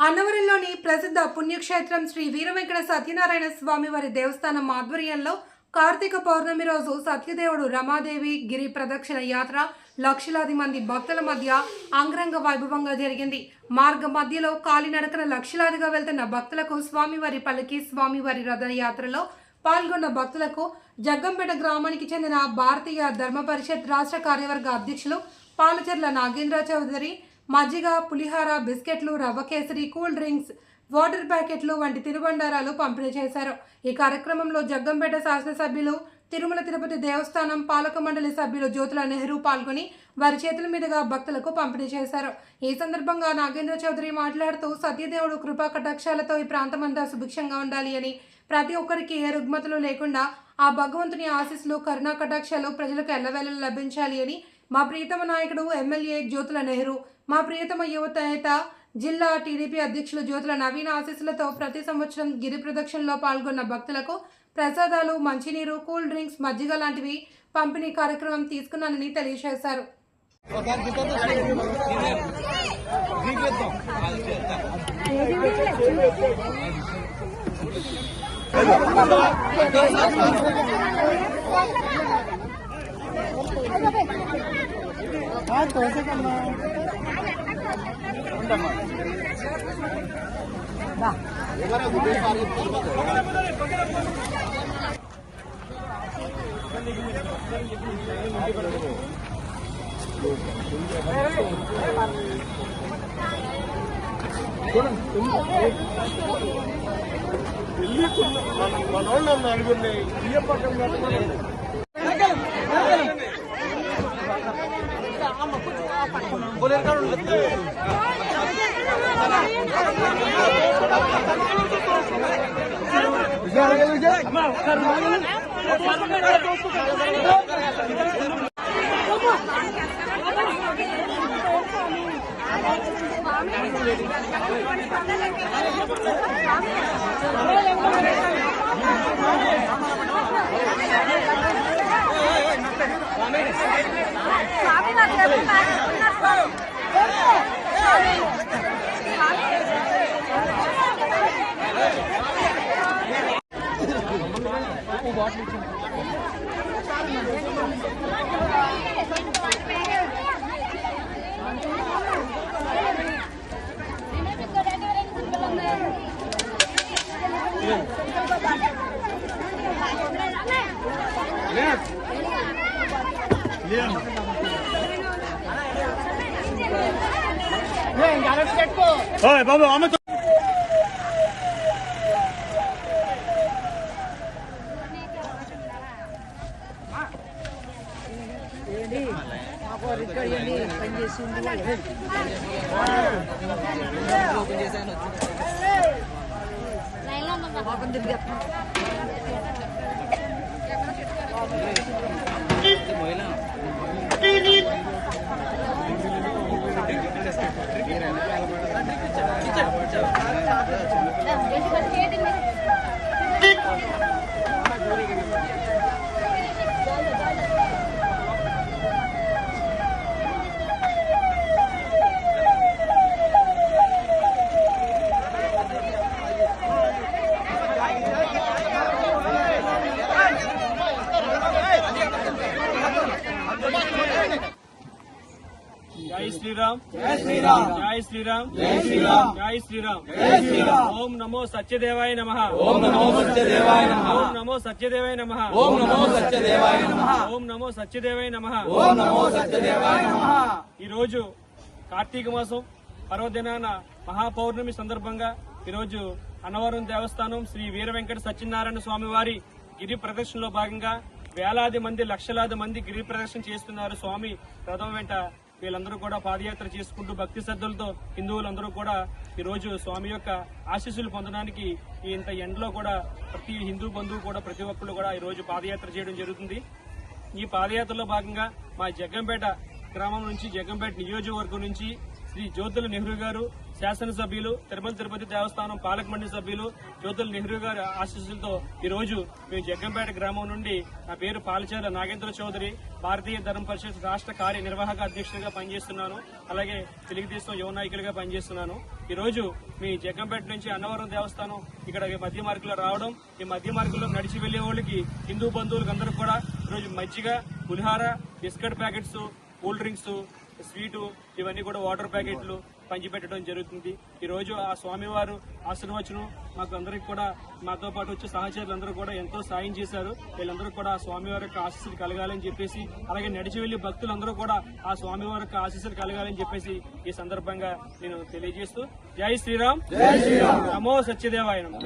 అన్నవరంలోని ప్రసిద్ధ పుణ్యక్షేత్రం శ్రీ వీరవెంకట సత్యనారాయణ స్వామి వారి దేవస్థానం ఆధ్వర్యంలో కార్తీక పౌర్ణమి రోజు సత్యదేవుడు రమాదేవి గిరి ప్రదక్షిణ యాత్ర లక్షలాది మంది భక్తుల మధ్య అంగరంగ వైభవంగా జరిగింది. మార్గ మధ్యలో కాలినడకన లక్షలాదిగా వెళ్తున్న భక్తులకు స్వామివారి పలికి స్వామివారి రథయాత్రలో పాల్గొన్న భక్తులకు జగ్గంపేట గ్రామానికి చెందిన భారతీయ ధర్మ పరిషత్ రాష్ట్ర కార్యవర్గ అధ్యక్షులు పాలచెర్ల నాగేంద్ర చౌదరి మజ్జిగ, పులిహార, బిస్కెట్లు, రవ్వ కేసరి, కూల్ డ్రింక్స్, వాటర్ ప్యాకెట్లు వంటి తినుబండారాలు పంపిణీ చేశారు. ఈ కార్యక్రమంలో జగ్గంపేట శాసనసభ్యులు, తిరుమల తిరుపతి దేవస్థానం పాలక మండలి సభ్యులు జ్యోతుల నెహ్రూ పాల్గొని వారి చేతుల మీదుగా భక్తులకు పంపిణీ చేశారు. ఈ సందర్భంగా నాగేంద్ర చౌదరి మాట్లాడుతూ సత్యదేవుడు కృపా కటాక్షాలతో ఈ ప్రాంతమంతా సుభిక్షంగా ఉండాలి అని, ప్రతి ఒక్కరికి ఏ రుగ్మతలు లేకుండా ఆ భగవంతుని ఆశీస్సులు, కరుణా కటాక్షాలు ప్రజలకు ఎల్లవేళలా లభించాలి అని మా ప్రియతమ నాయకుడు ఎమ్మెల్యే జ్యోతుల నెహ్రూ, మా ప్రియతమ యువత నేత జిల్లా టీడీపీ అధ్యక్షులు జ్యోతుల నవీన ఆశీస్సులతో ప్రతి సంవత్సరం గిరి ప్రదక్షిణలో పాల్గొన్న భక్తులకు ప్రసాదాలు, మంచినీరు, కూల్ డ్రింక్స్, మజ్జిగ లాంటివి పంపిణీ కార్యక్రమం తీసుకున్నానని తెలియజేశారు. మనోళ్ళు నలుగురిని బియ్యం పక్కన బాబు ఆమె జై శ్రీరామ్, జై శ్రీరామ్, జై శ్రీరామ్, జై శ్రీరామ్, జై శ్రీరామ్, జై శ్రీరామ్. ఓం నమో సత్యదేవాయ నమః. ఓం నమో సత్యదేవాయ నమః. ఓం నమో సత్యదేవాయ నమః. ఓం నమో సత్యదేవాయ నమః. ఓం నమో సత్యదేవాయ నమః. ఓం నమో సత్యదేవాయ నమః. ఈ రోజు కార్తీక మాసం పర్వదినాన మహాపౌర్ణమి సందర్భంగా ఈరోజు అన్నవరం దేవస్థానం శ్రీ వీరవెంకట సత్యనారాయణ స్వామి వారి గిరి ప్రదక్షిణలో భాగంగా వేలాది మంది, లక్షలాది మంది గిరి ప్రదక్షిణ చేస్తున్నారు. స్వామి రథం వెంట వీళ్ళందరూ కూడా పాదయాత్ర చేసుకుంటూ భక్తి శ్రద్ధలతో హిందువులందరూ కూడా ఈ రోజు స్వామి యొక్క ఆశీస్సులు పొందడానికి ఇంత ఎండలో కూడా ప్రతి హిందూ బంధువు కూడా ప్రతి ఒక్కళ్ళు కూడా ఈ రోజు పాదయాత్ర చేయడం జరుగుతుంది. ఈ పాదయాత్రలో భాగంగా మా జగ్గంపేట గ్రామం నుంచి, జగ్గంపేట నియోజకవర్గం నుంచి శ్రీ జ్యోతుల నెహ్రూ గారు, శాసనసభ్యులు, తిరుమల తిరుపతి దేవస్థానం పాలక మండలి సభ్యులు జ్యోతుల నెహ్రూ గారి ఆశీస్సులతో ఈ రోజు మేము జగ్గంపేట గ్రామం నుండి, నా పేరు పాలచేల నాగేంద్ర చౌదరి, భారతీయ ధర్మ పరిషత్ రాష్ట్ర కార్యనిర్వాహక అధ్యక్షుడిగా పనిచేస్తున్నాను. అలాగే తెలుగుదేశం యువ నాయకులుగా పనిచేస్తున్నాను. ఈ రోజు మీ జగ్గంపేట నుంచి అన్నవరం దేవస్థానం ఇక్కడ మధ్య మార్గంలో రావడం, ఈ మధ్య మార్గంలో నడిచి వెళ్లే వాళ్ళకి, హిందూ బంధువులకు అందరూ కూడా ఈరోజు మజ్జిగ, పులిహార, biscuit packets, cool drinks, sweet, ఇవన్నీ కూడా వాటర్ ప్యాకెట్లు పంచిపెట్టడం జరుగుతుంది. ఈ రోజు ఆ స్వామివారు ఆశీర్వచనం మాకు అందరికి కూడా, మాతో పాటు వచ్చే సహచరులందరూ కూడా ఎంతో సాయం చేశారు. వీళ్ళందరూ కూడా ఆ స్వామివారి యొక్క ఆశీస్సులు కలగాలని చెప్పేసి, అలాగే నడిచి వెళ్లి భక్తులందరూ కూడా ఆ స్వామివారి యొక్క ఆశీస్సులు కలగాలని చెప్పేసి ఈ సందర్భంగా నేను తెలియజేస్తూ, జై శ్రీరామ్, నమో సత్యదేవాయ నమః.